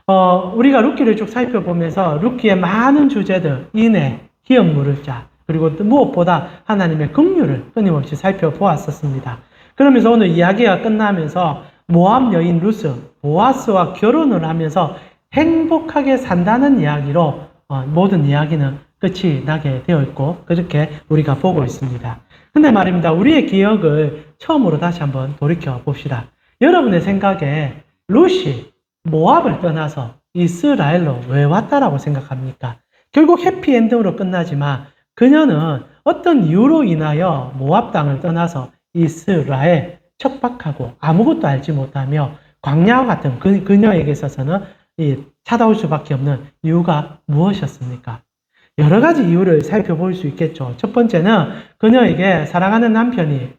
우리가 룻기를 쭉 살펴보면서 룻기의 많은 주제들, 인애, 기업 물을 자, 그리고 무엇보다 하나님의 긍휼을 끊임없이 살펴보았었습니다. 그러면서 오늘 이야기가 끝나면서 모압 여인 루스, 보아스와 결혼을 하면서 행복하게 산다는 이야기로 모든 이야기는 끝이 나게 되어 있고 그렇게 우리가 보고 있습니다. 근데 말입니다. 우리의 기억을 처음으로 다시 한번 돌이켜 봅시다. 여러분의 생각에 룻이 모압을 떠나서 이스라엘로 왜 왔다라고 생각합니까? 결국 해피엔딩으로 끝나지만 그녀는 어떤 이유로 인하여 모압 땅을 떠나서 이스라엘 척박하고 아무것도 알지 못하며 광야와 같은 그녀에게 있어서는 찾아올 수밖에 없는 이유가 무엇이었습니까? 여러 가지 이유를 살펴볼 수 있겠죠. 첫 번째는 그녀에게 사랑하는 남편이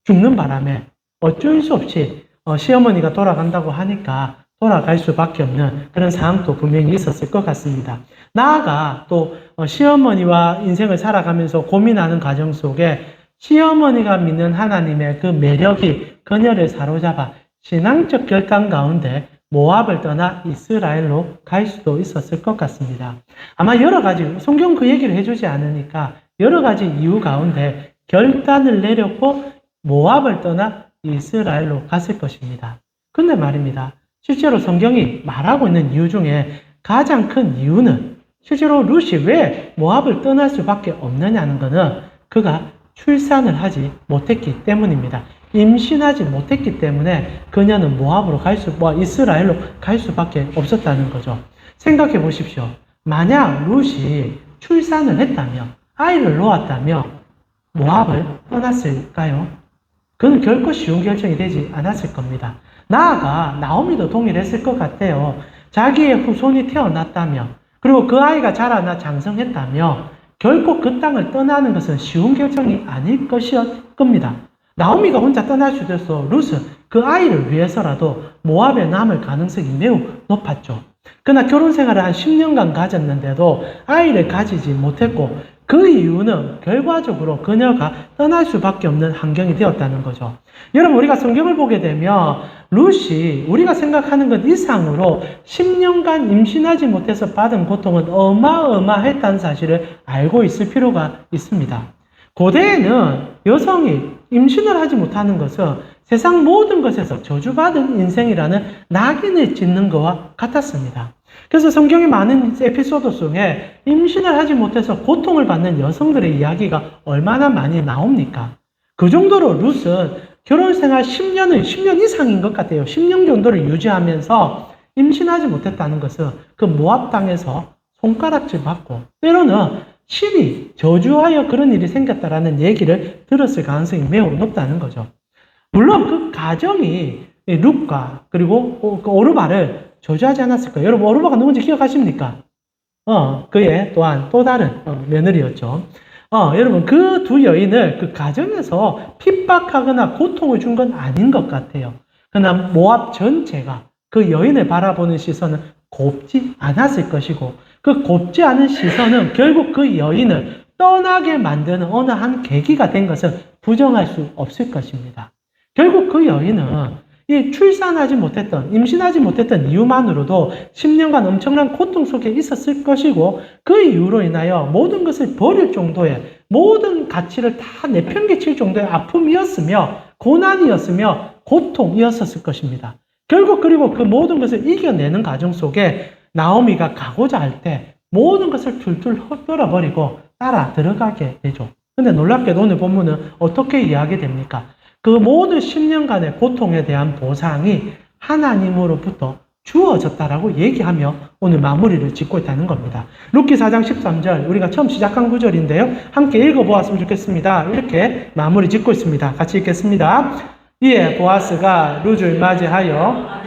죽는 바람에 어쩔 수 없이 시어머니가 돌아간다고 하니까 돌아갈 수밖에 없는 그런 상황도 분명히 있었을 것 같습니다. 나아가 또 시어머니와 인생을 살아가면서 고민하는 과정 속에 시어머니가 믿는 하나님의 그 매력이 그녀를 사로잡아 신앙적 결단 가운데 모압을 떠나 이스라엘로 갈 수도 있었을 것 같습니다. 아마 여러 가지, 성경 그 얘기를 해주지 않으니까 여러 가지 이유 가운데 결단을 내렸고 모압을 떠나 이스라엘로 갔을 것입니다. 근데 말입니다. 실제로 성경이 말하고 있는 이유 중에 가장 큰 이유는 실제로 룻이 왜 모압을 떠날 수밖에 없느냐는 것은 그가 출산을 하지 못했기 때문입니다. 임신하지 못했기 때문에 그녀는 모압으로 이스라엘로 갈 수밖에 없었다는 거죠. 생각해 보십시오. 만약 룻이 출산을 했다면, 아이를 놓았다면 모압을 떠났을까요? 그건 결코 쉬운 결정이 되지 않았을 겁니다. 나아가 나오미도 동일했을 것 같아요. 자기의 후손이 태어났다면, 그리고 그 아이가 자라나 장성했다면 결코 그 땅을 떠나는 것은 쉬운 결정이 아닐 것이었 겁니다. 나오미가 혼자 떠날 수도 있어 룻은 그 아이를 위해서라도 모압에 남을 가능성이 매우 높았죠. 그러나 결혼 생활을 한 10년간 가졌는데도 아이를 가지지 못했고 그 이유는 결과적으로 그녀가 떠날 수밖에 없는 환경이 되었다는 거죠. 여러분, 우리가 성경을 보게 되면 룻이 우리가 생각하는 것 이상으로 10년간 임신하지 못해서 받은 고통은 어마어마했다는 사실을 알고 있을 필요가 있습니다. 고대에는 여성이 임신을 하지 못하는 것은 세상 모든 것에서 저주받은 인생이라는 낙인을 찍는 것과 같았습니다. 그래서 성경의 많은 에피소드 속에 임신을 하지 못해서 고통을 받는 여성들의 이야기가 얼마나 많이 나옵니까? 그 정도로 룻은 결혼 생활 10년 이상인 것 같아요. 10년 정도를 유지하면서 임신하지 못했다는 것은 그 모압 땅에서 손가락질 받고 때로는 신이 저주하여 그런 일이 생겼다라는 얘기를 들었을 가능성이 매우 높다는 거죠. 물론 그 가정이 룻과 그리고 오르바를 저주하지 않았을까요? 여러분, 오르바가 누군지 기억하십니까? 그의 또한 또 다른 며느리였죠. 여러분, 그 두 여인을 그 가정에서 핍박하거나 고통을 준 건 아닌 것 같아요. 그러나 모압 전체가 그 여인을 바라보는 시선은 곱지 않았을 것이고 그 곱지 않은 시선은 결국 그 여인을 떠나게 만드는 어느 한 계기가 된 것을 부정할 수 없을 것입니다. 결국 그 여인은 출산하지 못했던, 임신하지 못했던 이유만으로도 10년간 엄청난 고통 속에 있었을 것이고 그 이유로 인하여 모든 것을 버릴 정도의 모든 가치를 다 내팽개칠 정도의 아픔이었으며 고난이었으며 고통이었었을 것입니다. 결국 그리고 그 모든 것을 이겨내는 과정 속에 나오미가 가고자 할 때 모든 것을 툴툴 흩어버리고 따라 들어가게 되죠. 근데 놀랍게도 오늘 본문은 어떻게 이야기됩니까? 그 모든 10년간의 고통에 대한 보상이 하나님으로부터 주어졌다라고 얘기하며 오늘 마무리를 짓고 있다는 겁니다. 룻기 4장 13절, 우리가 처음 시작한 구절인데요. 함께 읽어보았으면 좋겠습니다. 이렇게 마무리 짓고 있습니다. 같이 읽겠습니다. 이에 보아스가 룻을 맞이하여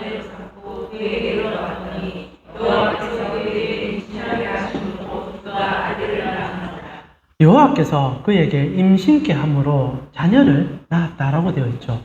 여호와께서 그에게 임신케 함으로 자녀를 낳았다라고 되어 있죠.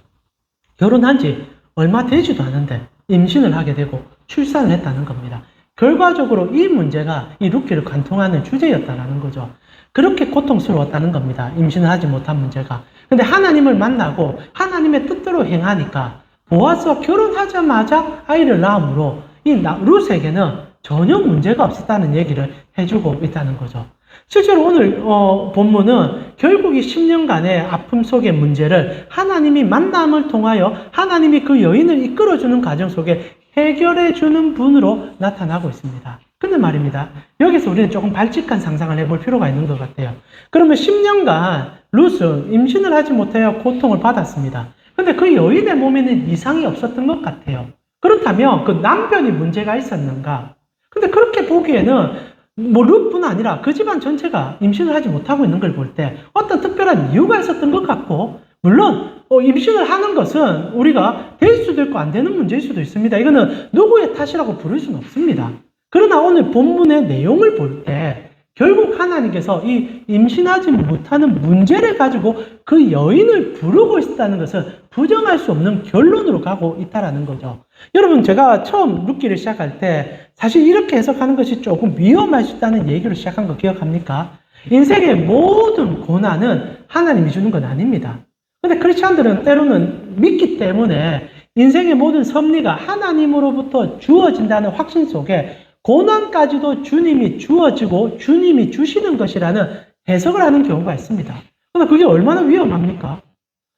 결혼한 지 얼마 되지도 않은데 임신을 하게 되고 출산을 했다는 겁니다. 결과적으로 이 문제가 이 룻기를 관통하는 주제였다는 거죠. 그렇게 고통스러웠다는 겁니다. 임신을 하지 못한 문제가. 근데 하나님을 만나고 하나님의 뜻대로 행하니까 보아스와 결혼하자마자 아이를 낳음으로 이 룻에게는 전혀 문제가 없었다는 얘기를 해주고 있다는 거죠. 실제로 오늘 본문은 결국 이 10년간의 아픔 속의 문제를 하나님이 만남을 통하여 하나님이 그 여인을 이끌어주는 과정 속에 해결해주는 분으로 나타나고 있습니다. 근데 말입니다. 여기서 우리는 조금 발칙한 상상을 해볼 필요가 있는 것 같아요. 그러면 10년간 룻은 임신을 하지 못하여 고통을 받았습니다. 근데 그 여인의 몸에는 이상이 없었던 것 같아요. 그렇다면 그 남편이 문제가 있었는가? 근데 그렇게 보기에는 뭐 룻뿐 아니라 그 집안 전체가 임신을 하지 못하고 있는 걸 볼 때 어떤 특별한 이유가 있었던 것 같고, 물론 임신을 하는 것은 우리가 될 수도 있고 안 되는 문제일 수도 있습니다. 이거는 누구의 탓이라고 부를 수는 없습니다. 그러나 오늘 본문의 내용을 볼 때 결국 하나님께서 이 임신하지 못하는 문제를 가지고 그 여인을 부르고 있다는 것은 부정할 수 없는 결론으로 가고 있다는 거죠. 여러분, 제가 처음 룻기를 시작할 때 사실 이렇게 해석하는 것이 조금 위험할 수 있다는 얘기로 시작한 거 기억합니까? 인생의 모든 고난은 하나님이 주는 건 아닙니다. 근데 크리스찬들은 때로는 믿기 때문에 인생의 모든 섭리가 하나님으로부터 주어진다는 확신 속에 고난까지도 주님이 주어지고 주님이 주시는 것이라는 해석을 하는 경우가 있습니다. 그러나 그게 얼마나 위험합니까?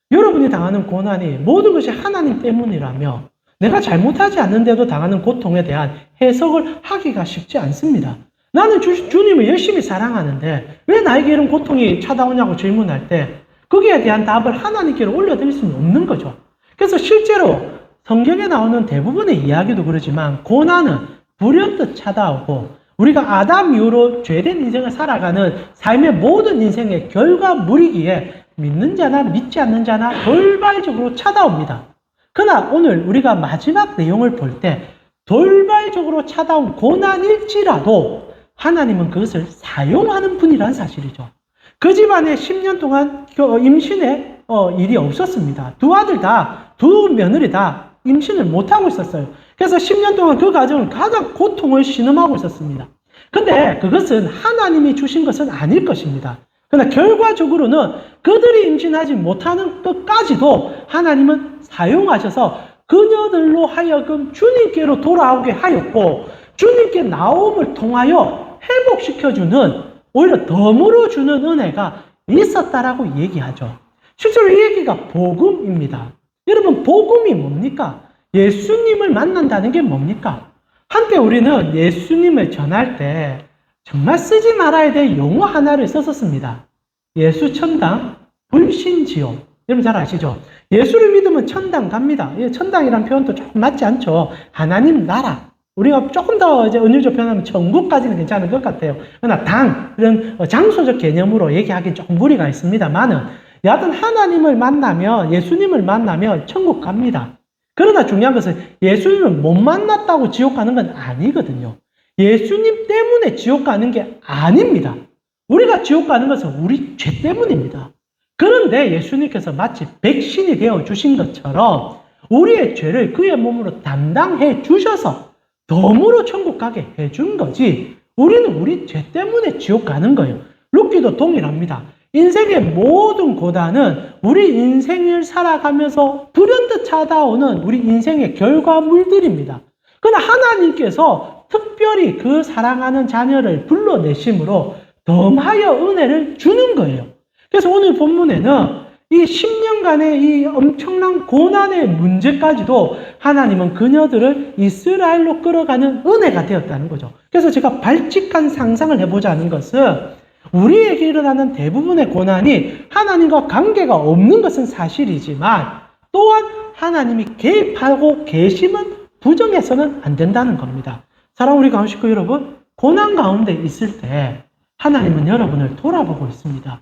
여러분이 당하는 고난이 모든 것이 하나님 때문이라며 내가 잘못하지 않는데도 당하는 고통에 대한 해석을 하기가 쉽지 않습니다. 나는 주님을 열심히 사랑하는데 왜 나에게 이런 고통이 찾아오냐고 질문할 때 거기에 대한 답을 하나님께로 올려드릴 수는 없는 거죠. 그래서 실제로 성경에 나오는 대부분의 이야기도 그러지만 고난은 불현듯 찾아오고 우리가 아담 이후로 죄된 인생을 살아가는 삶의 모든 인생의 결과물이기에 믿는 자나 믿지 않는 자나 돌발적으로 찾아옵니다. 그러나 오늘 우리가 마지막 내용을 볼 때 돌발적으로 찾아온 고난일지라도 하나님은 그것을 사용하는 분이라는 사실이죠. 그 집안에 10년 동안 임신의 일이 없었습니다. 두 며느리 다 임신을 못하고 있었어요. 그래서 10년 동안 그 가정은 가장 고통을 신음하고 있었습니다. 근데 그것은 하나님이 주신 것은 아닐 것입니다. 그러나 결과적으로는 그들이 임신하지 못하는 것까지도 하나님은 사용하셔서 그녀들로 하여금 주님께로 돌아오게 하였고 주님께 나옴을 통하여 회복시켜주는 오히려 덤으로 주는 은혜가 있었다라고 얘기하죠. 실제로 이 얘기가 복음입니다. 여러분, 복음이 뭡니까? 예수님을 만난다는 게 뭡니까? 한때 우리는 예수님을 전할 때 정말 쓰지 말아야 될 용어 하나를 썼었습니다. 예수 천당, 불신 지옥. 여러분 잘 아시죠? 예수를 믿으면 천당 갑니다. 천당이란 표현도 조금 맞지 않죠? 하나님 나라. 우리가 조금 더 이제 은유적 표현하면 천국까지는 괜찮은 것 같아요. 그러나 당, 이런 장소적 개념으로 얘기하기 조금 무리가 있습니다만은 여하튼 하나님을 만나면, 예수님을 만나면 천국 갑니다. 그러나 중요한 것은 예수님을 못 만났다고 지옥 가는 건 아니거든요. 예수님 때문에 지옥 가는 게 아닙니다. 우리가 지옥 가는 것은 우리 죄 때문입니다. 그런데 예수님께서 마치 백신이 되어 주신 것처럼 우리의 죄를 그의 몸으로 담당해 주셔서 덤으로 천국 가게 해준 거지, 우리는 우리 죄 때문에 지옥 가는 거예요. 룻기도 동일합니다. 인생의 모든 고난은 우리 인생을 살아가면서 불현듯 찾아오는 우리 인생의 결과물들입니다. 그러나 하나님께서 특별히 그 사랑하는 자녀를 불러내심으로 덤하여 은혜를 주는 거예요. 그래서 오늘 본문에는 이 10년간의 이 엄청난 고난의 문제까지도 하나님은 그녀들을 이스라엘로 끌어가는 은혜가 되었다는 거죠. 그래서 제가 발칙한 상상을 해보자는 것은 우리에게 일어나는 대부분의 고난이 하나님과 관계가 없는 것은 사실이지만 또한 하나님이 개입하고 계심은 부정해서는 안 된다는 겁니다. 사랑하는 우리 가운식구 여러분, 고난 가운데 있을 때 하나님은 여러분을 돌아보고 있습니다.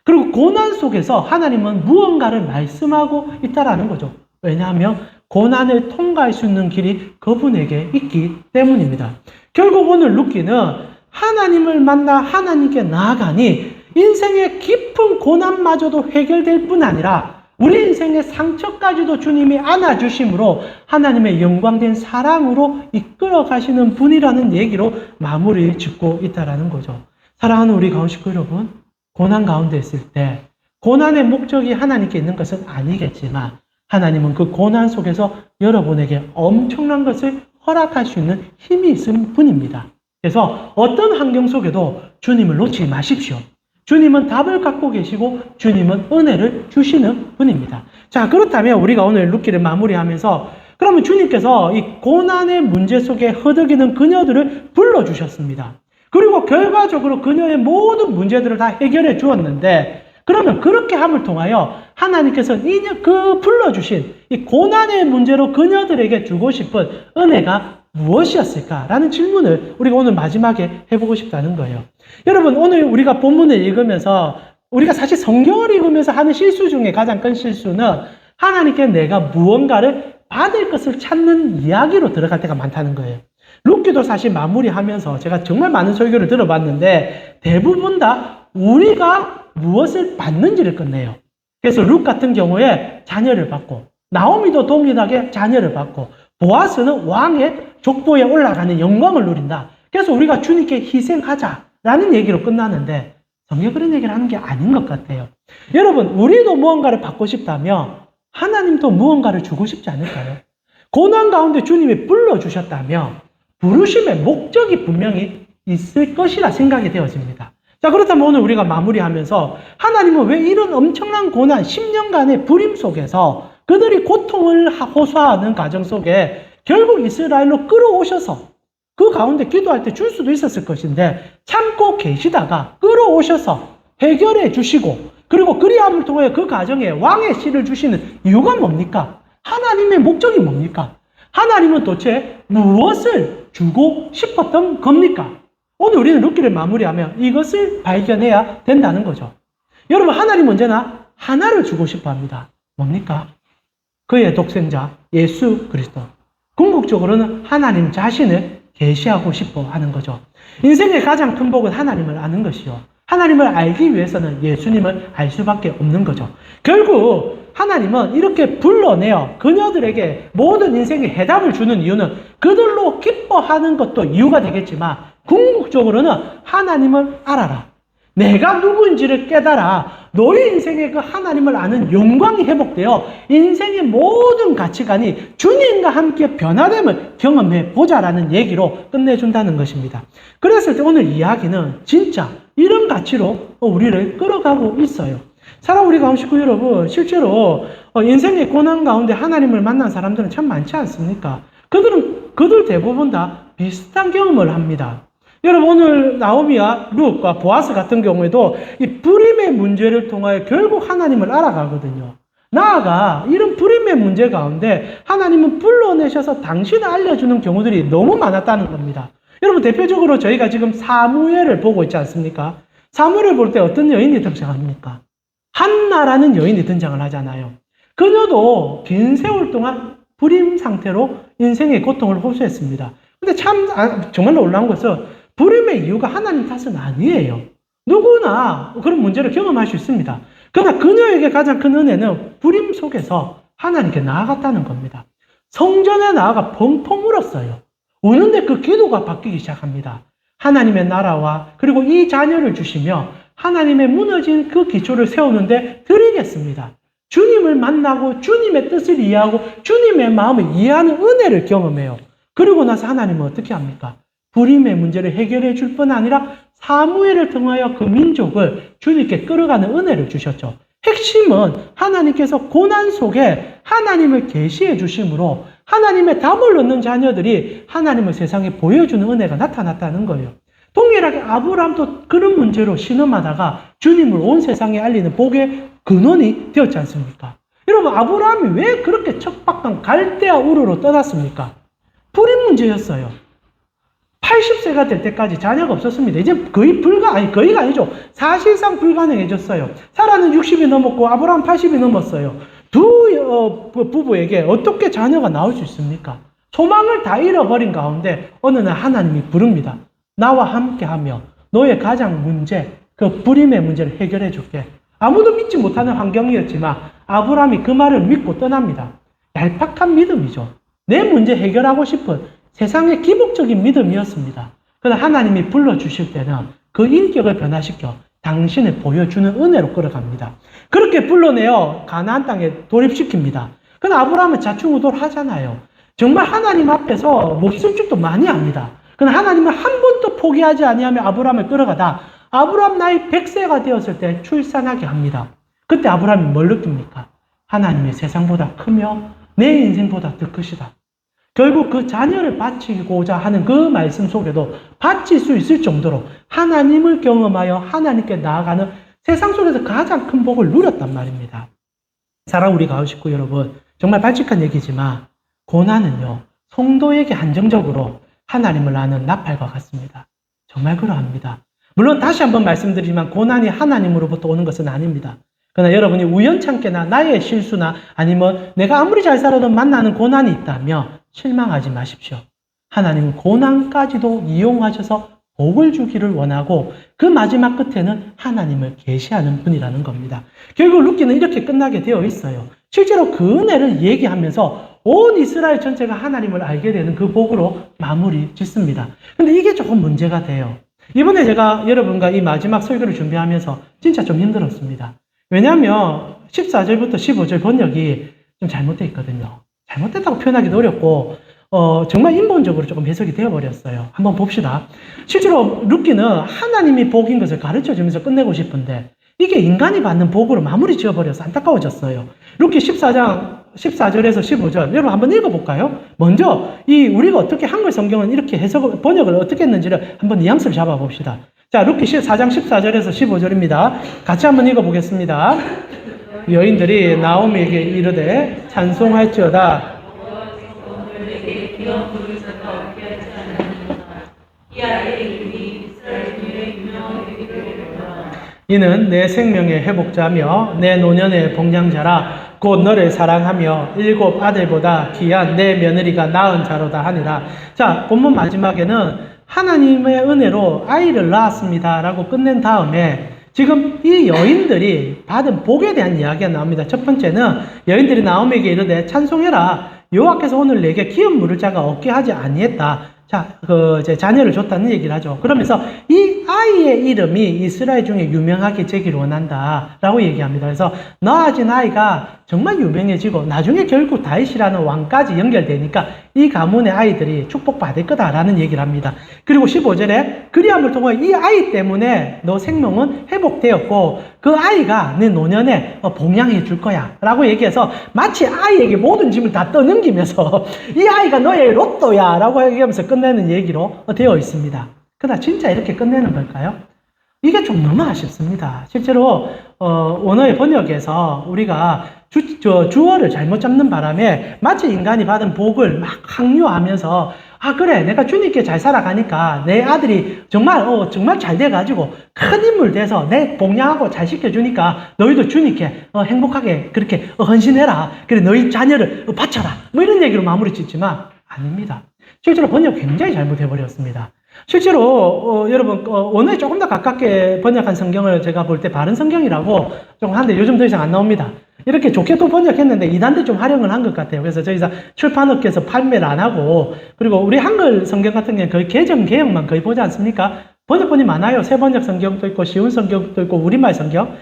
그리고 고난 속에서 하나님은 무언가를 말씀하고 있다는 거죠. 왜냐하면 고난을 통과할 수 있는 길이 그분에게 있기 때문입니다. 결국 오늘 룻기는 하나님을 만나 하나님께 나아가니 인생의 깊은 고난마저도 해결될 뿐 아니라 우리 인생의 상처까지도 주님이 안아주심으로 하나님의 영광된 사랑으로 이끌어 가시는 분이라는 얘기로 마무리를 짓고 있다는 거죠. 사랑하는 우리 가운식구 여러분, 고난 가운데 있을 때 고난의 목적이 하나님께 있는 것은 아니겠지만 하나님은 그 고난 속에서 여러분에게 엄청난 것을 허락할 수 있는 힘이 있는 분입니다. 그래서 어떤 환경 속에도 주님을 놓지 마십시오. 주님은 답을 갖고 계시고 주님은 은혜를 주시는 분입니다. 자, 그렇다면 우리가 오늘 룻기를 마무리하면서 그러면 주님께서 이 고난의 문제 속에 허덕이는 그녀들을 불러주셨습니다. 그리고 결과적으로 그녀의 모든 문제들을 다 해결해 주었는데 그러면 그렇게 함을 통하여 하나님께서 그 불러주신 이 고난의 문제로 그녀들에게 주고 싶은 은혜가 무엇이었을까라는 질문을 우리가 오늘 마지막에 해보고 싶다는 거예요. 여러분, 오늘 우리가 본문을 읽으면서 우리가 사실 성경을 읽으면서 하는 실수 중에 가장 큰 실수는 하나님께 내가 무언가를 받을 것을 찾는 이야기로 들어갈 때가 많다는 거예요. 룻기도 사실 마무리하면서 제가 정말 많은 설교를 들어봤는데 대부분 다 우리가 무엇을 받는지를 끝내요. 그래서 룻 같은 경우에 자녀를 받고 나오미도 동일하게 자녀를 받고 보아스는 왕의 족보에 올라가는 영광을 누린다. 그래서 우리가 주님께 희생하자라는 얘기로 끝나는데 성경 그런 얘기를 하는 게 아닌 것 같아요. 여러분, 우리도 무언가를 받고 싶다면 하나님도 무언가를 주고 싶지 않을까요? 고난 가운데 주님이 불러주셨다면 부르심의 목적이 분명히 있을 것이라 생각이 되어집니다. 자, 그렇다면 오늘 우리가 마무리하면서 하나님은 왜 이런 엄청난 고난, 10년간의 불임 속에서 그들이 고통을 호소하는 과정 속에 결국 이스라엘로 끌어오셔서 그 가운데 기도할 때 줄 수도 있었을 것인데 참고 계시다가 끌어오셔서 해결해 주시고 그리고 그리함을 통해 그 가정에 왕의 씨를 주시는 이유가 뭡니까? 하나님의 목적이 뭡니까? 하나님은 도대체 무엇을 주고 싶었던 겁니까? 오늘 우리는 룻기를 마무리하며 이것을 발견해야 된다는 거죠. 여러분, 하나님은 언제나 하나를 주고 싶어 합니다. 뭡니까? 그의 독생자 예수 그리스도. 궁극적으로는 하나님 자신을 계시하고 싶어 하는 거죠. 인생의 가장 큰 복은 하나님을 아는 것이요. 하나님을 알기 위해서는 예수님을 알 수밖에 없는 거죠. 결국 하나님은 이렇게 불러내어 그녀들에게 모든 인생의 해답을 주는 이유는 그들로 기뻐하는 것도 이유가 되겠지만 궁극적으로는 하나님을 알아라. 내가 누구인지를 깨달아 너희 인생의 그 하나님을 아는 영광이 회복되어 인생의 모든 가치관이 주님과 함께 변화됨을 경험해 보자라는 얘기로 끝내준다는 것입니다. 그랬을 때 오늘 이야기는 진짜 이런 가치로 우리를 끌어가고 있어요. 사랑 우리 가운식구 여러분, 실제로 인생의 고난 가운데 하나님을 만난 사람들은 참 많지 않습니까? 그들 대부분 다 비슷한 경험을 합니다. 여러분, 오늘 나오미와 룻과 보아스 같은 경우에도 이 불임의 문제를 통하여 결국 하나님을 알아가거든요. 나아가 이런 불임의 문제 가운데 하나님은 불러내셔서 당신을 알려주는 경우들이 너무 많았다는 겁니다. 여러분, 대표적으로 저희가 지금 사무엘을 보고 있지 않습니까? 사무엘을 볼 때 어떤 여인이 등장합니까? 한나라는 여인이 등장을 하잖아요. 그녀도 긴 세월 동안 불임 상태로 인생의 고통을 호소했습니다. 근데 참 정말 놀라운 것은 불임의 이유가 하나님 탓은 아니에요. 누구나 그런 문제를 경험할 수 있습니다. 그러나 그녀에게 가장 큰 은혜는 불임 속에서 하나님께 나아갔다는 겁니다. 성전에 나아가 펑펑 울었어요. 우는데 그 기도가 바뀌기 시작합니다. 하나님의 나라와 그리고 이 자녀를 주시며 하나님의 무너진 그 기초를 세우는데 드리겠습니다. 주님을 만나고 주님의 뜻을 이해하고 주님의 마음을 이해하는 은혜를 경험해요. 그리고 나서 하나님은 어떻게 합니까? 불임의 문제를 해결해 줄 뿐 아니라 사무엘을 통하여 그 민족을 주님께 끌어가는 은혜를 주셨죠. 핵심은 하나님께서 고난 속에 하나님을 계시해 주심으로 하나님의 답을 얻는 자녀들이 하나님을 세상에 보여주는 은혜가 나타났다는 거예요. 동일하게 아브라함도 그런 문제로 신음하다가 주님을 온 세상에 알리는 복의 근원이 되었지 않습니까? 여러분, 아브라함이 왜 그렇게 척박한 갈대아 우르로 떠났습니까? 불임 문제였어요. 80세가 될 때까지 자녀가 없었습니다. 이제 거의가 아니죠. 사실상 불가능해졌어요. 사라는 60이 넘었고 아브라함 80이 넘었어요. 두 부부에게 어떻게 자녀가 나올 수 있습니까? 소망을 다 잃어버린 가운데 어느 날 하나님이 부릅니다. 나와 함께하며 너의 가장 문제, 그 불임의 문제를 해결해 줄게. 아무도 믿지 못하는 환경이었지만 아브라함이 그 말을 믿고 떠납니다. 얄팍한 믿음이죠. 내 문제 해결하고 싶은 세상의 기복적인 믿음이었습니다. 그러나 하나님이 불러주실 때는 그 인격을 변화시켜 당신을 보여주는 은혜로 끌어갑니다. 그렇게 불러내어 가나안 땅에 돌입시킵니다. 그러나 아브라함은 자충우돌 하잖아요. 정말 하나님 앞에서 몹쓸 줄도 많이 압니다. 그러나 하나님은 한 번도 포기하지 아니하며 아브라함을 끌어가다 아브라함 나이 100세가 되었을 때 출산하게 합니다. 그때 아브라함이 뭘 느낍니까? 하나님의 세상보다 크며 내 인생보다 더 크시다. 결국 그 자녀를 바치고자 하는 그 말씀 속에도 바칠 수 있을 정도로 하나님을 경험하여 하나님께 나아가는 세상 속에서 가장 큰 복을 누렸단 말입니다. 사랑 우리 가고 싶고 여러분, 정말 발칙한 얘기지만 고난은요, 성도에게 한정적으로 하나님을 아는 나팔과 같습니다. 정말 그러합니다. 물론 다시 한번 말씀드리지만 고난이 하나님으로부터 오는 것은 아닙니다. 그러나 여러분이 우연찮게나 나의 실수나 아니면 내가 아무리 잘 살아도 만나는 고난이 있다면 실망하지 마십시오. 하나님은 고난까지도 이용하셔서 복을 주기를 원하고 그 마지막 끝에는 하나님을 계시하는 분이라는 겁니다. 결국 룻기는 이렇게 끝나게 되어 있어요. 실제로 그 은혜를 얘기하면서 온 이스라엘 전체가 하나님을 알게 되는 그 복으로 마무리 짓습니다. 근데 이게 조금 문제가 돼요. 이번에 제가 여러분과 이 마지막 설교를 준비하면서 진짜 좀 힘들었습니다. 왜냐하면 14절부터 15절 번역이 좀 잘못되어 있거든요. 잘못됐다고 표현하기도 어렵고 정말 인본적으로 조금 해석이 되어버렸어요. 한번 봅시다. 실제로 룻기는 하나님이 복인 것을 가르쳐주면서 끝내고 싶은데 이게 인간이 받는 복으로 마무리 지어버려서 안타까워졌어요. 룻기 14장 14절에서 15절 여러분 한번 읽어볼까요? 먼저 우리가 어떻게 한글 성경은 이렇게 번역을 어떻게 했는지를 한번 뉘앙스를 잡아봅시다. 자, 룻기 14장 14절에서 15절입니다. 같이 한번 읽어보겠습니다. 여인들이 나오미에게 이르되 찬송할지어다. 이는 내 생명의 회복자며 내 노년의 복량자라. 곧 너를 사랑하며 7 아들보다 귀한 내 며느리가 낳은 자로다 하니라. 자, 본문 마지막에는 하나님의 은혜로 아이를 낳았습니다 라고 끝낸 다음에 지금 이 여인들이 받은 복에 대한 이야기가 나옵니다. 첫 번째는 여인들이 나오미에게 이르되 찬송해라. 여호와께서 오늘 내게 기업 물을 자가 없게 하지 아니했다. 자, 이제 자녀를 줬다는 얘기를 하죠. 그러면서 이 아이의 이름이 이스라엘 중에 유명하게 되기를 원한다 라고 얘기합니다. 그래서 낳아진 아이가 정말 유명해지고 나중에 결국 다윗이라는 왕까지 연결되니까 이 가문의 아이들이 축복받을 거다라는 얘기를 합니다. 그리고 15절에 그리함을 통해 이 아이 때문에 너 생명은 회복되었고 그 아이가 내 노년에 봉양해 줄 거야 라고 얘기해서 마치 아이에게 모든 짐을 다 떠넘기면서 이 아이가 너의 로또야 라고 얘기하면서 끝내는 얘기로 되어 있습니다. 그러나 진짜 이렇게 끝내는 걸까요? 이게 좀 너무 아쉽습니다. 실제로 원어의 번역에서 우리가 주어를 잘못 잡는 바람에 마치 인간이 받은 복을 막 강요하면서 아 그래 내가 주님께 잘 살아가니까 내 아들이 정말 잘 돼가지고 큰 인물 돼서 내 봉양하고 잘 시켜주니까 너희도 주님께 행복하게 그렇게 헌신해라. 그래 너희 자녀를 바쳐라. 뭐 이런 얘기로 마무리 짓지만 아닙니다. 실제로 번역 굉장히 잘못해버렸습니다. 실제로 여러분 원어에 조금 더 가깝게 번역한 성경을 제가 볼 때 바른 성경이라고 조금 한데 요즘 더 이상 안 나옵니다. 이렇게 좋게 또 번역했는데 이단들 좀 활용을 한 것 같아요. 그래서 저희 출판업계에서 판매를 안 하고 그리고 우리 한글 성경 같은 경우는 거의 개정만 거의 보지 않습니까? 번역본이 많아요. 새번역 성경도 있고 쉬운 성경도 있고 우리말 성경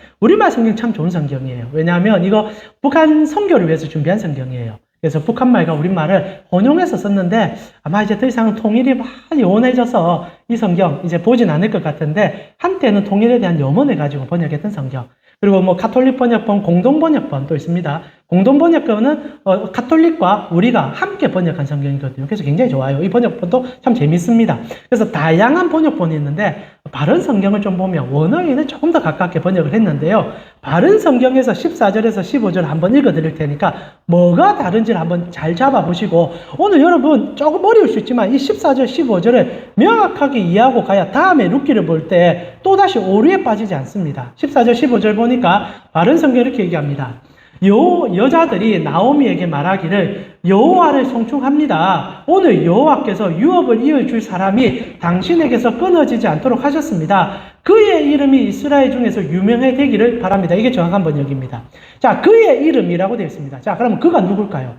참 좋은 성경이에요. 왜냐하면 이거 북한 선교를 위해서 준비한 성경이에요. 그래서 북한말과 우리말을 혼용해서 썼는데 아마 이제 더 이상 통일이 많이 원해져서 이 성경 이제 보진 않을 것 같은데 한때는 통일에 대한 염원을 가지고 번역했던 성경. 그리고 뭐 카톨릭 번역본, 공동 번역본도 있습니다. 공동 번역본은 카톨릭과 우리가 함께 번역한 성경이거든요. 그래서 굉장히 좋아요. 이 번역본도 참 재밌습니다. 그래서 다양한 번역본이 있는데 바른 성경을 좀 보면 원어에는 조금 더 가깝게 번역을 했는데요. 바른 성경에서 14절에서 15절 한번 읽어드릴 테니까 뭐가 다른지를 한번 잘 잡아보시고 오늘 여러분 조금 어려울 수 있지만 이 14절, 15절을 명확하게 이해하고 가야 다음에 룻기를 볼 때 또다시 오류에 빠지지 않습니다. 14절, 15절 보니까 바른 성경 이렇게 얘기합니다. 여자들이 나오미에게 말하기를 여호와를 송축합니다. 오늘 여호와께서 유업을 이어줄 사람이 당신에게서 끊어지지 않도록 하셨습니다. 그의 이름이 이스라엘 중에서 유명해 되기를 바랍니다. 이게 정확한 번역입니다. 자, 그의 이름이라고 되어 있습니다. 자, 그러면 그가 누굴까요?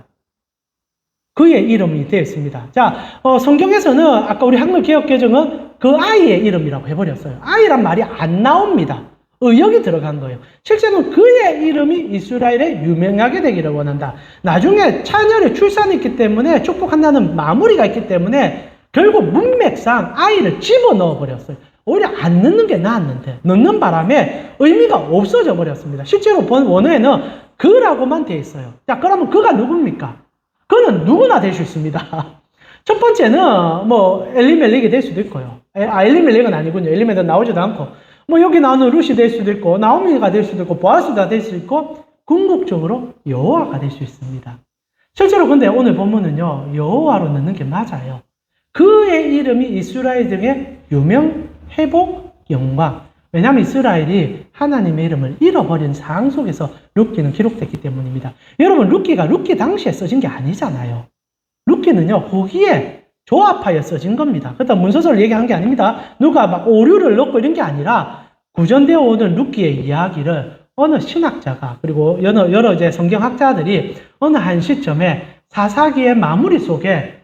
그의 이름이 되어 있습니다. 자, 성경에서는 아까 우리 한글 개혁 개정은 그 아이의 이름이라고 해버렸어요. 아이란 말이 안 나옵니다. 의역이 들어간 거예요. 실제로는 그의 이름이 이스라엘에 유명하게 되기를 원한다. 나중에 자녀를 출산했기 때문에 축복한다는 마무리가 있기 때문에 결국 문맥상 아이를 집어넣어 버렸어요. 오히려 안 넣는 게 나았는데 넣는 바람에 의미가 없어져 버렸습니다. 실제로 본 원어에는 그라고만 돼 있어요. 자, 그러면 그가 누굽니까? 그는 누구나 될 수 있습니다. 첫 번째는 뭐 엘리멜렉이 될 수도 있고요. 엘리멜렉은 아니군요. 엘리멜렉은 나오지도 않고 뭐 여기 나오는 룻이 될 수도 있고 나오미가 될 수도 있고 보아스가 될 수 있고 궁극적으로 여호와가 될 수 있습니다. 실제로 근데 오늘 본문은요 여호와로 넣는 게 맞아요. 그의 이름이 이스라엘 등의 유명, 회복, 영광. 왜냐하면 이스라엘이 하나님의 이름을 잃어버린 상황 속에서 룻기는 기록됐기 때문입니다. 여러분 룻기 당시에 써진 게 아니잖아요. 룻기는요 후기에 조합하여 써진 겁니다. 그렇다 문서서를 얘기한 게 아닙니다. 누가 막 오류를 넣고 이런 게 아니라 구전되어 오는 룻기의 이야기를 어느 신학자가 그리고 여러 이제 성경학자들이 어느 한 시점에 사사기의 마무리 속에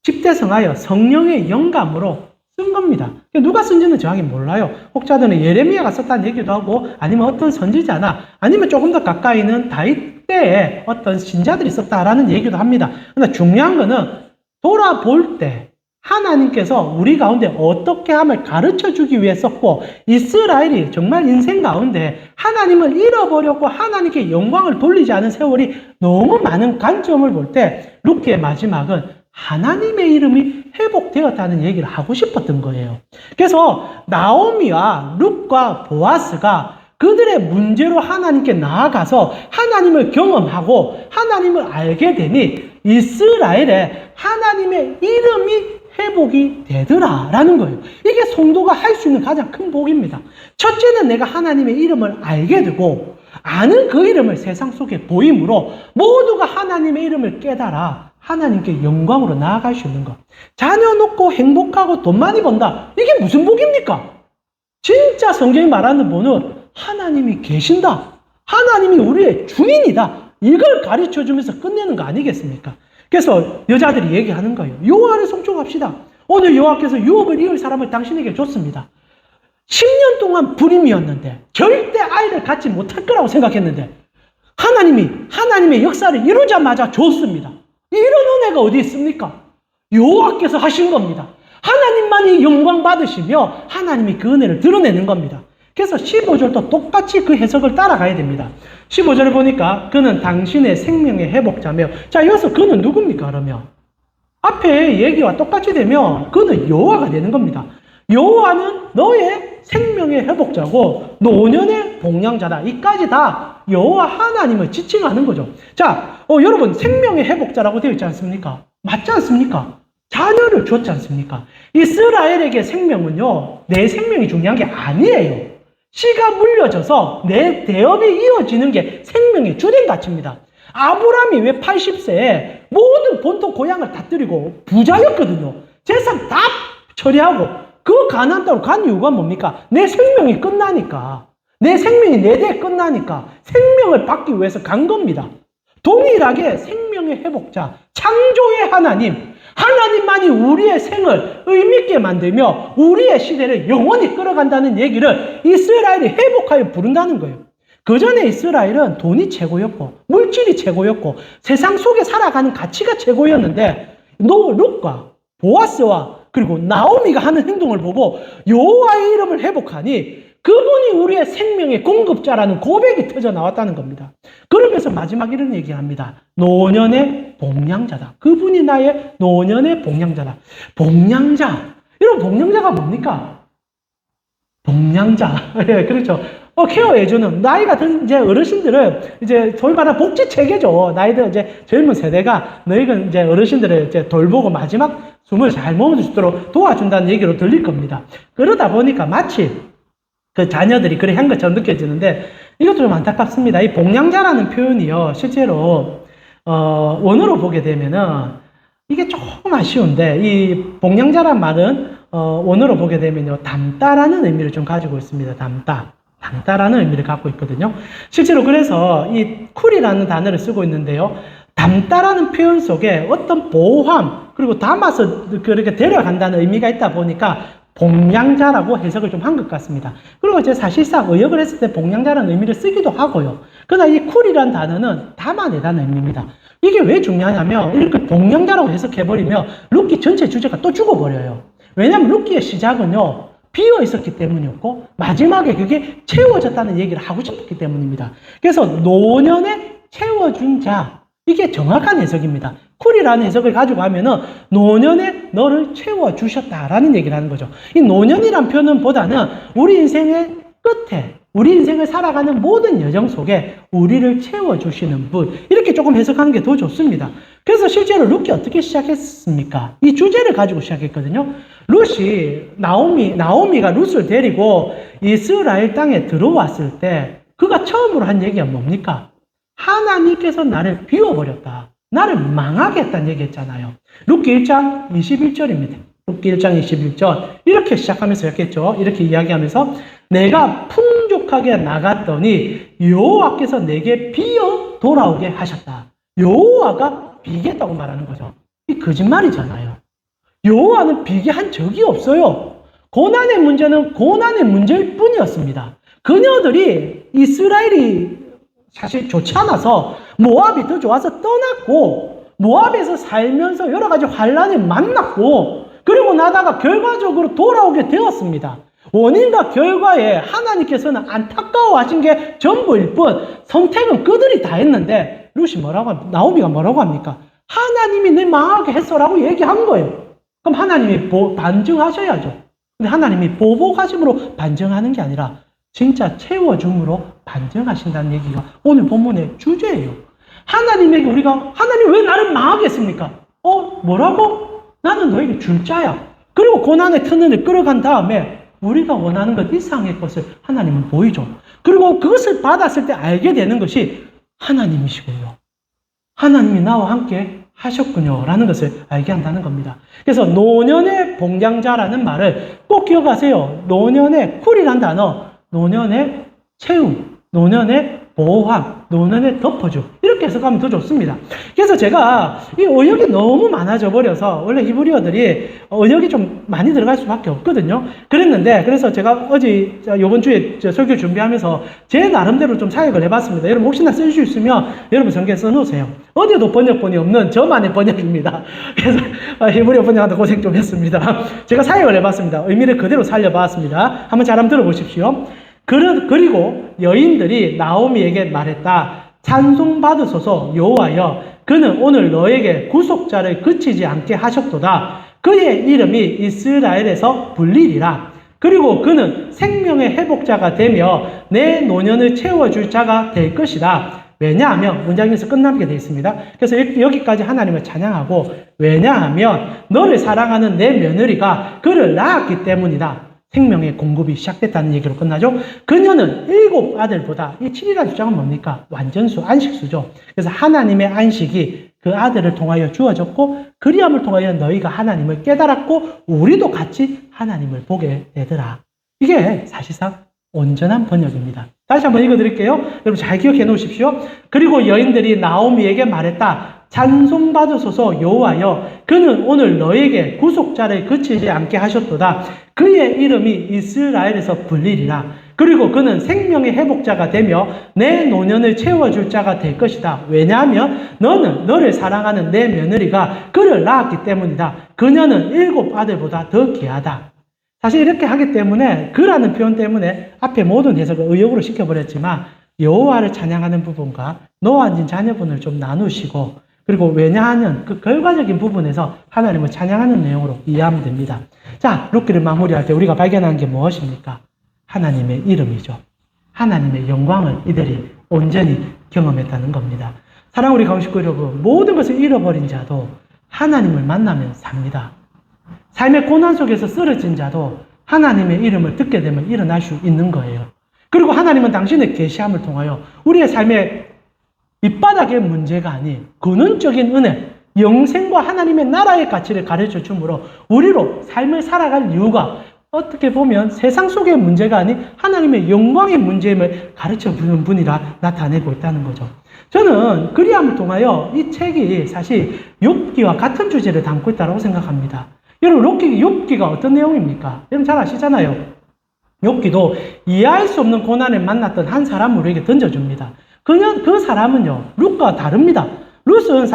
집대성하여 성령의 영감으로 쓴 겁니다. 누가 쓴지는 정확히 몰라요. 혹자들은 예레미야가 썼다는 얘기도 하고 아니면 어떤 선지자나 아니면 조금 더 가까이는 다윗 때에 어떤 신자들이 썼다라는 얘기도 합니다. 그런데 중요한 거는 돌아볼 때 하나님께서 우리 가운데 어떻게 함을 가르쳐 주기 위해 썼고 이스라엘이 정말 인생 가운데 하나님을 잃어버렸고 하나님께 영광을 돌리지 않은 세월이 너무 많은 관점을 볼 때 룻기의 마지막은 하나님의 이름이 회복되었다는 얘기를 하고 싶었던 거예요. 그래서 나오미와 룻과 보아스가 그들의 문제로 하나님께 나아가서 하나님을 경험하고 하나님을 알게 되니 이스라엘에 하나님의 이름이 회복이 되더라라는 거예요. 이게 성도가 할 수 있는 가장 큰 복입니다. 첫째는 내가 하나님의 이름을 알게 되고 아는 그 이름을 세상 속에 보임으로 모두가 하나님의 이름을 깨달아 하나님께 영광으로 나아갈 수 있는 것. 자녀 놓고 행복하고 돈 많이 번다. 이게 무슨 복입니까? 진짜 성경이 말하는 분은 하나님이 계신다. 하나님이 우리의 주인이다. 이걸 가르쳐 주면서 끝내는 거 아니겠습니까? 그래서 여자들이 얘기하는 거예요. 여호와를 송축합시다. 오늘 여호와께서 유업을 이을 사람을 당신에게 줬습니다. 10년 동안 불임이었는데 절대 아이를 갖지 못할 거라고 생각했는데 하나님의 역사를 이루자마자 줬습니다. 이런 은혜가 어디 있습니까? 여호와께서 하신 겁니다. 하나님만이 영광 받으시며 하나님이 그 은혜를 드러내는 겁니다. 그래서 15절도 똑같이 그 해석을 따라가야 됩니다. 15절을 보니까 그는 당신의 생명의 회복자며 자 여기서 그는 누굽니까 그러면? 앞에 얘기와 똑같이 되면 그는 여호와가 되는 겁니다. 여호와는 너의 생명의 회복자고 노년의 복량자다. 이까지 다 여호와 하나님을 지칭하는 거죠. 자, 여러분 생명의 회복자라고 되어 있지 않습니까? 맞지 않습니까? 자녀를 줬지 않습니까? 이스라엘에게 생명은요, 내 생명이 중요한 게 아니에요. 씨가 물려져서 내 대업이 이어지는 게 생명의 주된 가치입니다. 아브라함이 왜 80세에 모든 본토 고향을 다 뜨리고 부자였거든요. 재산 다 처리하고 그 가나안 땅으로 간 이유가 뭡니까? 내 생명이 끝나니까. 내 생명이 내 대에 끝나니까 생명을 받기 위해서 간 겁니다. 동일하게 생명의 회복자, 창조의 하나님만이 우리의 생을 의미있게 만들며 우리의 시대를 영원히 끌어간다는 얘기를 이스라엘이 회복하여 부른다는 거예요. 그 전에 이스라엘은 돈이 최고였고 물질이 최고였고 세상 속에 살아가는 가치가 최고였는데 룻과 보아스와 그리고 나오미가 하는 행동을 보고 여호와의 이름을 회복하니 그분이 우리의 생명의 공급자라는 고백이 터져 나왔다는 겁니다. 그러면서 마지막 이런 얘기합니다. 노년의 복량자다. 그분이 나의 노년의 복량자다. 복량자. 여러분 복량자가 뭡니까? 복량자. 예, 그렇죠. 케어해주는 나이가 든 이제 어르신들을 이제 소위 말하는 복지 체계죠. 나이들 이제 젊은 세대가 너희가 이제 어르신들을 이제 돌보고 마지막 숨을 잘 머물 수 있도록 도와준다는 얘기로 들릴 겁니다. 그러다 보니까 마치 그 자녀들이 그래 한 것처럼 느껴지는데 이것도 좀 안타깝습니다. 이 복량자라는 표현이요, 실제로 원어로 보게 되면은 이게 조금 아쉬운데 이 복량자란 말은 원어로 보게 되면요 담다라는 의미를 좀 가지고 있습니다. 담다라는 의미를 갖고 있거든요. 실제로 그래서 이 쿨이라는 단어를 쓰고 있는데요. 담다라는 표현 속에 어떤 보호함 그리고 담아서 그렇게 데려간다는 의미가 있다 보니까 봉양자라고 해석을 좀 한 것 같습니다. 그리고 이제 사실상 의역을 했을 때 봉양자라는 의미를 쓰기도 하고요. 그러나 이 쿨이라는 단어는 담아내다는 의미입니다. 이게 왜 중요하냐면 이렇게 봉양자라고 해석해버리면 룻기 전체 주제가 또 죽어버려요. 왜냐하면 룻기의 시작은요, 비어 있었기 때문이었고 마지막에 그게 채워졌다는 얘기를 하고 싶었기 때문입니다. 그래서 노년에 채워준 자, 이게 정확한 해석입니다. 쿨이라는 해석을 가지고 하면은 노년에 너를 채워주셨다라는 얘기를 하는 거죠. 이 노년이란 표현보다는 우리 인생의 끝에, 우리 인생을 살아가는 모든 여정 속에 우리를 채워주시는 분, 이렇게 조금 해석하는 게 더 좋습니다. 그래서 실제로 룻이 어떻게 시작했습니까? 이 주제를 가지고 시작했거든요. 나오미가 룻을 데리고 이스라엘 땅에 들어왔을 때 그가 처음으로 한 얘기가 뭡니까? 하나님께서 나를 비워버렸다. 나를 망하게 했다는 얘기 했잖아요. 룻기 1장 21절입니다. 룻기 1장 21절. 이렇게 시작하면서 했겠죠. 이렇게 이야기하면서 내가 풍족하게 나갔더니 여호와께서 내게 비어 돌아오게 하셨다. 여호와가 비겠다고 말하는 거죠. 이 거짓말이잖아요. 여호와는 비게 한 적이 없어요. 고난의 문제는 고난의 문제일 뿐이었습니다. 그녀들이 이스라엘이 사실 좋지 않아서 모압이 더 좋아서 떠났고 모압에서 살면서 여러 가지 환란을 만났고 그리고 나다가 결과적으로 돌아오게 되었습니다. 원인과 결과에 하나님께서는 안타까워하신 게 전부일 뿐 선택은 그들이 다 했는데 나오미가 뭐라고 합니까? 하나님이 내 망하게 했어라고 얘기한 거예요. 그럼 하나님이 반증하셔야죠. 근데 하나님이 보복하심으로 반증하는 게 아니라 진짜 채워줌으로 반증하신다는 얘기가 오늘 본문의 주제예요. 하나님 왜 나를 망하게 했습니까? 뭐라고? 나는 너에게 줄 자야. 그리고 고난의 터널을 끌어간 다음에 우리가 원하는 것 이상의 것을 하나님은 보이죠. 그리고 그것을 받았을 때 알게 되는 것이 하나님이시고요. 하나님이 나와 함께 하셨군요. 라는 것을 알게 한다는 겁니다. 그래서 노년의 봉양자라는 말을 꼭 기억하세요. 노년의 쿨이란 단어, 노년의 채움, 노년의 보호함, 노년의 덮어줌, 이렇게 해석하면 더 좋습니다. 그래서 제가 이 의역이 너무 많아져 버려서 원래 히브리어들이 의역이 좀 많이 들어갈 수밖에 없거든요. 그래서 제가 요번 주에 설교 준비하면서 제 나름대로 좀 사역을 해봤습니다. 여러분 혹시나 쓸 수 있으면 여러분 성경에 써놓으세요. 어디에도 번역본이 없는 저만의 번역입니다. 그래서 히브리어 번역하다 고생 좀 했습니다. 제가 사역을 해봤습니다. 의미를 그대로 살려봤습니다. 한번 잘 한번 들어보십시오. 그리고 여인들이 나오미에게 말했다. 찬송받으소서 여호와여, 그는 오늘 너에게 구속자를 그치지 않게 하셨도다. 그의 이름이 이스라엘에서 불리리라. 그리고 그는 생명의 회복자가 되며 내 노년을 채워줄 자가 될 것이다. 왜냐하면 문장에서 끝나게 되어 있습니다. 그래서 여기까지 하나님을 찬양하고, 왜냐하면 너를 사랑하는 내 며느리가 그를 낳았기 때문이다. 생명의 공급이 시작됐다는 얘기로 끝나죠. 그녀는 7 아들보다, 이 7이라는 숫자가 뭡니까? 완전수, 안식수죠. 그래서 하나님의 안식이 그 아들을 통하여 주어졌고, 그리함을 통하여 너희가 하나님을 깨달았고 우리도 같이 하나님을 보게 되더라. 이게 사실상 온전한 번역입니다. 다시 한번 읽어드릴게요. 여러분 잘 기억해 놓으십시오. 그리고 여인들이 나오미에게 말했다. 찬송받으소서 여호와여, 그는 오늘 너에게 구속자를 그치지 않게 하셨도다. 그의 이름이 이스라엘에서 불리리라. 그리고 그는 생명의 회복자가 되며 내 노년을 채워줄 자가 될 것이다. 왜냐하면 너는 너를 사랑하는 내 며느리가 그를 낳았기 때문이다. 그녀는 7 아들보다 더 귀하다. 사실 이렇게 하기 때문에, 그라는 표현 때문에 앞에 모든 해석을 의역으로 시켜버렸지만 여호와를 찬양하는 부분과 노아진 자녀분을 좀 나누시고, 그리고 왜냐하면 그 결과적인 부분에서 하나님을 찬양하는 내용으로 이해하면 됩니다. 자, 룻기를 마무리할 때 우리가 발견한 게 무엇입니까? 하나님의 이름이죠. 하나님의 영광을 이들이 온전히 경험했다는 겁니다. 사랑하는 우리 가우식구 여러분, 모든 것을 잃어버린 자도 하나님을 만나면 삽니다. 삶의 고난 속에서 쓰러진 자도 하나님의 이름을 듣게 되면 일어날 수 있는 거예요. 그리고 하나님은 당신의 계시함을 통하여 우리의 삶의 밑바닥의 문제가 아닌 근원적인 은혜, 영생과 하나님의 나라의 가치를 가르쳐 주므로 우리로 삶을 살아갈 이유가 어떻게 보면 세상 속의 문제가 아닌 하나님의 영광의 문제임을 가르쳐 주는 분이라 나타내고 있다는 거죠. 저는 그리함을 통하여 이 책이 사실 욥기와 같은 주제를 담고 있다고 생각합니다. 여러분, 욥기가 어떤 내용입니까? 여러분 잘 아시잖아요. 욥기도 이해할 수 없는 고난을 만났던 한 사람을 우리에게 던져줍니다. 그 사람은요, 룻과 다릅니다. 룻은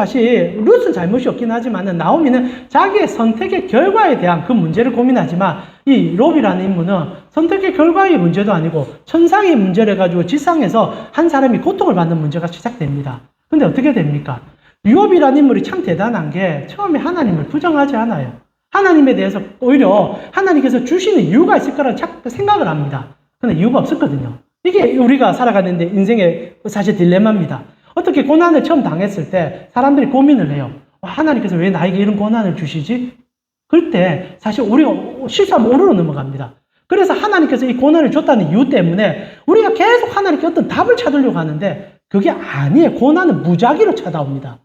잘못이 없긴 하지만 나오미는 자기의 선택의 결과에 대한 그 문제를 고민하지만 이 욥이라는 인물은 선택의 결과의 문제도 아니고 천상의 문제를 가지고 지상에서 한 사람이 고통을 받는 문제가 시작됩니다. 근데 어떻게 됩니까? 욥이라는 인물이 참 대단한 게 처음에 하나님을 부정하지 않아요. 하나님에 대해서 오히려 하나님께서 주시는 이유가 있을 거라고 생각을 합니다. 근데 이유가 없었거든요. 이게 우리가 살아가는데 인생의 사실 딜레마입니다. 어떻게 고난을 처음 당했을 때 사람들이 고민을 해요. 하나님께서 왜 나에게 이런 고난을 주시지? 그때 사실 우리가 실수하면 오르로 넘어갑니다. 그래서 하나님께서 이 고난을 줬다는 이유 때문에 우리가 계속 하나님께 어떤 답을 찾으려고 하는데 그게 아니에요. 고난은 무작위로 찾아옵니다.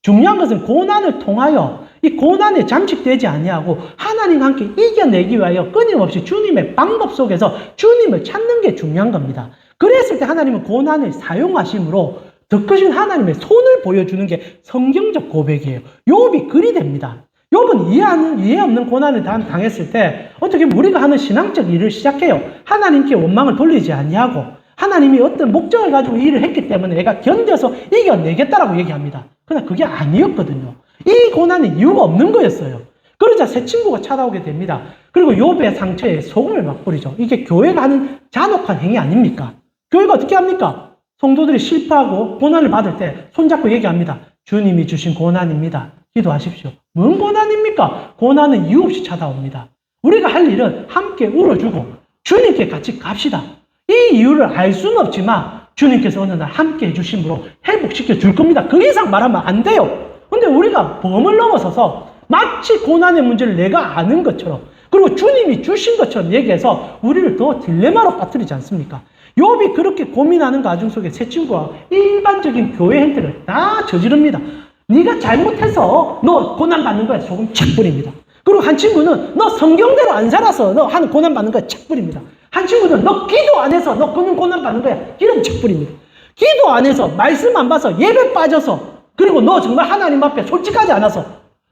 중요한 것은 고난을 통하여 이 고난에 잠식되지 아니하고 하나님과 함께 이겨내기 위하여 끊임없이 주님의 방법 속에서 주님을 찾는 게 중요한 겁니다. 그랬을 때 하나님은 고난을 사용하심으로 더 크신 하나님의 손을 보여주는 게 성경적 고백이에요. 욥이 글이 됩니다. 욥은 이해 없는 고난을 당했을 때 어떻게 우리가 하는 신앙적 일을 시작해요. 하나님께 원망을 돌리지 아니하고 하나님이 어떤 목적을 가지고 일을 했기 때문에 내가 견뎌서 이겨내겠다라고 얘기합니다. 그러나 그게 아니었거든요. 이 고난은 이유가 없는 거였어요. 그러자 새 친구가 찾아오게 됩니다. 그리고 욥의 상처에 소금을 막 뿌리죠. 이게 교회가 하는 잔혹한 행위 아닙니까? 교회가 어떻게 합니까? 성도들이 실패하고 고난을 받을 때 손잡고 얘기합니다. 주님이 주신 고난입니다. 기도하십시오. 뭔 고난입니까? 고난은 이유 없이 찾아옵니다. 우리가 할 일은 함께 울어주고 주님께 같이 갑시다. 이 이유를 알 수는 없지만 주님께서 어느 날 함께 해주심으로 회복시켜 줄 겁니다. 그 이상 말하면 안 돼요. 근데 우리가 범을 넘어서서 마치 고난의 문제를 내가 아는 것처럼 그리고 주님이 주신 것처럼 얘기해서 우리를 더 딜레마로 빠뜨리지 않습니까? 욥이 그렇게 고민하는 과정 속에 새 친구와 일반적인 교회 행태를 다 저지릅니다. 네가 잘못해서 너 고난받는 거야. 소금 착 뿌립니다. 그리고 한 친구는 너 성경대로 안 살아서 너 하는 고난받는 거야. 착 뿌립니다. 한 친구는 너 기도 안 해서 너 고난받는 거야. 기름 착 뿌립니다. 기도 안 해서 말씀 안 봐서 예배 빠져서 그리고 너 정말 하나님 앞에 솔직하지 않아서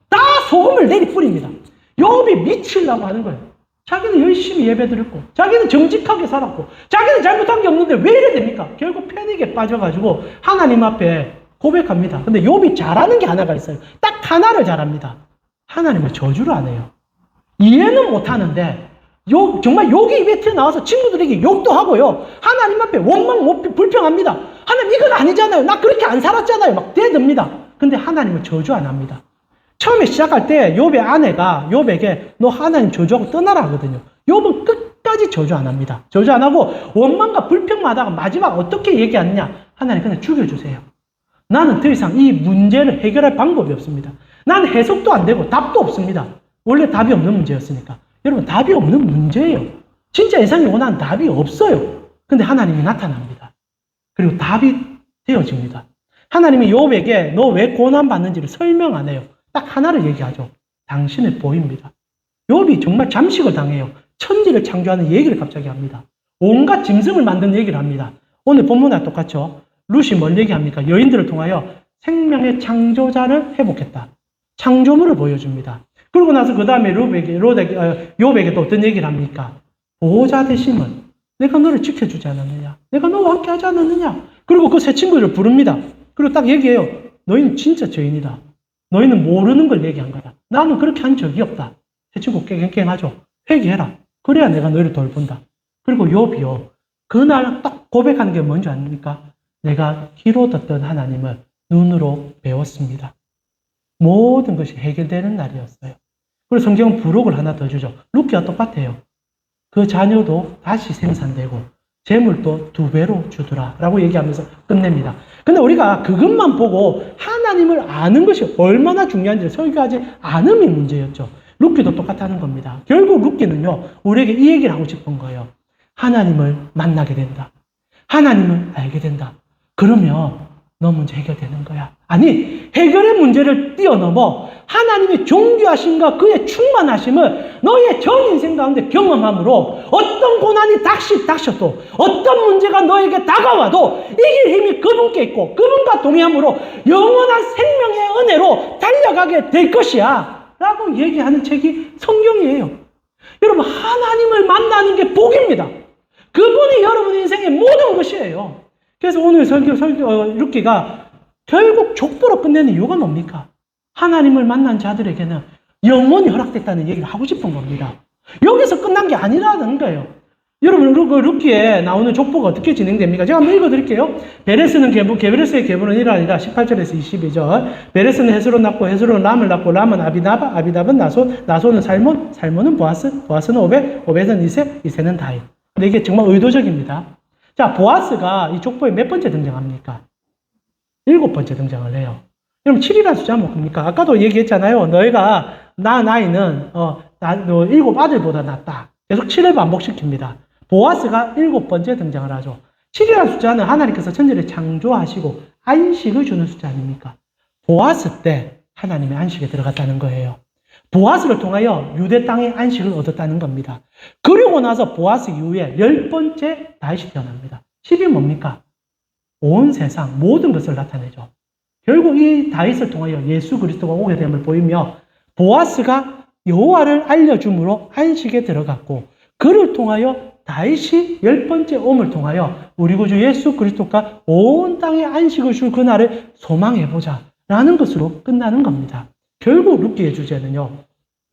다 소금을 내리 뿌립니다. 욥이 미치려고 하는 거예요. 자기는 열심히 예배드렸고 자기는 정직하게 살았고 자기는 잘못한 게 없는데 왜 이래 됩니까? 결국 패닉에 빠져가지고 하나님 앞에 고백합니다. 근데 욥이 잘하는 게 하나가 있어요. 딱 하나를 잘합니다. 하나님을 저주를 안 해요. 이해는 못하는데 정말 욕이 입에 튀어나와서 친구들에게 욕도 하고요. 하나님 앞에 원망, 불평합니다. 하나님 이건 아니잖아요. 나 그렇게 안 살았잖아요. 막 대듭니다. 근데 하나님을 저주 안 합니다. 처음에 시작할 때 욥의 아내가 욥에게 너 하나님 저주하고 떠나라 하거든요. 욥은 끝까지 저주 안 합니다. 저주 안 하고 원망과 불평만 하다가 마지막 어떻게 얘기하느냐. 하나님 그냥 죽여주세요. 나는 더 이상 이 문제를 해결할 방법이 없습니다. 나는 해석도 안 되고 답도 없습니다. 원래 답이 없는 문제였으니까. 여러분 답이 없는 문제예요. 진짜 인생이 원하는 답이 없어요. 근데 하나님이 나타납니다. 그리고 답이 되어집니다. 하나님이 욥에게 너 왜 고난받는지를 설명 안 해요. 딱 하나를 얘기하죠. 당신을 보입니다. 욥이 정말 잠식을 당해요. 천지를 창조하는 얘기를 갑자기 합니다. 온갖 짐승을 만드는 얘기를 합니다. 오늘 본문과 똑같죠. 룻이 뭘 얘기합니까? 여인들을 통하여 생명의 창조자를 회복했다. 창조물을 보여줍니다. 그러고 나서 그 다음에 욥에게 또 어떤 얘기를 합니까? 보호자 되심은 내가 너를 지켜주지 않았느냐? 내가 너와 함께 하지 않았느냐? 그리고 그 새 친구를 부릅니다. 그리고 딱 얘기해요. 너희는 진짜 죄인이다. 너희는 모르는 걸 얘기한 거다. 나는 그렇게 한 적이 없다. 새 친구 깽깽하죠. 회개해라. 그래야 내가 너희를 돌본다. 그리고 욥이요. 그날 딱 고백하는 게 뭔지 아닙니까? 내가 귀로 듣던 하나님을 눈으로 배웠습니다. 모든 것이 해결되는 날이었어요. 그리고 성경은 부록을 하나 더 주죠. 룻기와 똑같아요. 그 자녀도 다시 생산되고 재물도 2배로 주더라 라고 얘기하면서 끝냅니다. 근데 우리가 그것만 보고 하나님을 아는 것이 얼마나 중요한지를 설교하지 않음이 문제였죠. 룻기도 똑같다는 겁니다. 결국 룻기는요, 우리에게 이 얘기를 하고 싶은 거예요. 하나님을 만나게 된다. 하나님을 알게 된다. 그러면 너 문제 해결되는 거야. 아니, 해결의 문제를 뛰어넘어 하나님의 존귀하심과 그의 충만하심을 너의 전 인생 가운데 경험함으로 어떤 고난이 닥쳐도 어떤 문제가 너에게 다가와도 이길 힘이 그분께 있고 그분과 동의함으로 영원한 생명의 은혜로 달려가게 될 것이야 라고 얘기하는 책이 성경이에요. 여러분, 하나님을 만나는 게 복입니다. 그분이 여러분 인생의 모든 것이에요. 그래서 오늘 룻기가 결국 족보로 끝내는 이유가 뭡니까? 하나님을 만난 자들에게는 영원히 허락됐다는 얘기를 하고 싶은 겁니다. 여기서 끝난 게 아니라는 거예요. 여러분, 룻기에 나오는 족보가 어떻게 진행됩니까? 제가 한번 읽어드릴게요. 베레스의 계보는 이러하니라. 18절에서 22절. 베레스는 헤스론 낳고, 헤스론은 람을 낳고, 람은 아비나바, 아비나바는 나손, 나손은 살몬, 살몬은 보아스, 보아스는 오벳, 오벳은 이세, 이세는 다윗. 근데 이게 정말 의도적입니다. 자, 보아스가 이 족보에 몇 번째 등장합니까? 7번째 등장을 해요. 그럼 7이라는 숫자는 뭡니까? 아까도 얘기했잖아요. 너희가, 나이는, 너 7 아들보다 낫다. 계속 7을 반복시킵니다. 보아스가 7번째 등장을 하죠. 7이라는 숫자는 하나님께서 천지를 창조하시고 안식을 주는 숫자 아닙니까? 보아스 때 하나님의 안식에 들어갔다는 거예요. 보아스를 통하여 유대 땅의 안식을 얻었다는 겁니다. 그리고 나서 보아스 이후에 10번째 다윗이 태어납니다. 10이 뭡니까? 온 세상 모든 것을 나타내죠. 결국 이 다윗을 통하여 예수 그리스도가 오게 됨을 보이며 보아스가 여호와를 알려줌으로 안식에 들어갔고 그를 통하여 다윗이 10번째 옴을 통하여 우리 구주 예수 그리스도가 온 땅에 안식을 줄 그날을 소망해보자 라는 것으로 끝나는 겁니다. 결국 룻기의 주제는요.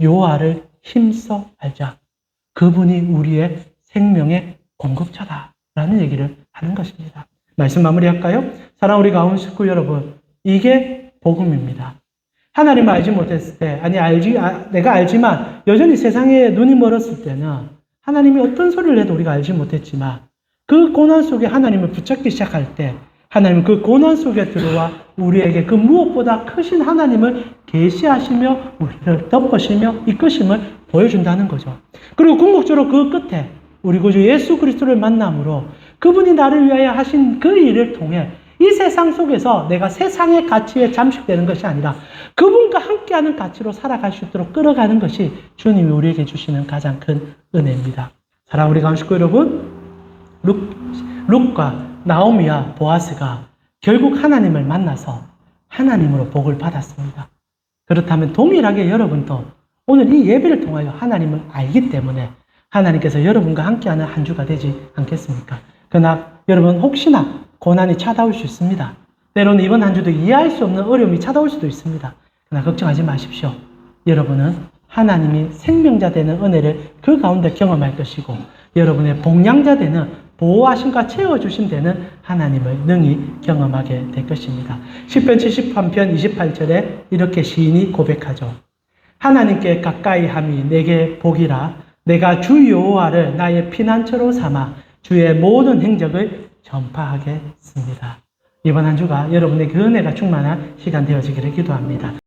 여호와를 힘써 알자. 그분이 우리의 생명의 공급자다라는 얘기를 하는 것입니다. 말씀 마무리할까요? 사랑하는 우리 가운 식구 여러분, 이게 복음입니다. 하나님을 알지 못했을 때, 내가 알지만 여전히 세상에 눈이 멀었을 때는 하나님이 어떤 소리를 해도 우리가 알지 못했지만 그 고난 속에 하나님을 붙잡기 시작할 때 하나님은 그 고난 속에 들어와 우리에게 그 무엇보다 크신 하나님을 계시하시며 우리를 덮으시며 이끄심을 보여준다는 거죠. 그리고 궁극적으로 그 끝에 우리 구주 예수 그리스도를 만남으로 그분이 나를 위하여 하신 그 일을 통해 이 세상 속에서 내가 세상의 가치에 잠식되는 것이 아니라 그분과 함께하는 가치로 살아갈 수 있도록 끌어가는 것이 주님이 우리에게 주시는 가장 큰 은혜입니다. 사랑하는 우리 가운 식구 여러분, 룻과 나오미와 보아스가 결국 하나님을 만나서 하나님으로 복을 받았습니다. 그렇다면 동일하게 여러분도 오늘 이 예배를 통하여 하나님을 알기 때문에 하나님께서 여러분과 함께하는 한 주가 되지 않겠습니까? 그러나 여러분 혹시나 고난이 찾아올 수 있습니다. 때로는 이번 한 주도 이해할 수 없는 어려움이 찾아올 수도 있습니다. 그러나 걱정하지 마십시오. 여러분은 하나님이 생명자 되는 은혜를 그 가운데 경험할 것이고 여러분의 복량자 되는 보호하심과 채워주심 되는 하나님을 능히 경험하게 될 것입니다. 시편 73편 28절에 이렇게 시인이 고백하죠. 하나님께 가까이 함이 내게 복이라 내가 주 여호와를 나의 피난처로 삼아 주의 모든 행적을 전파하겠습니다. 이번 한 주가 여러분의 그 은혜가 충만한 시간 되어지기를 기도합니다.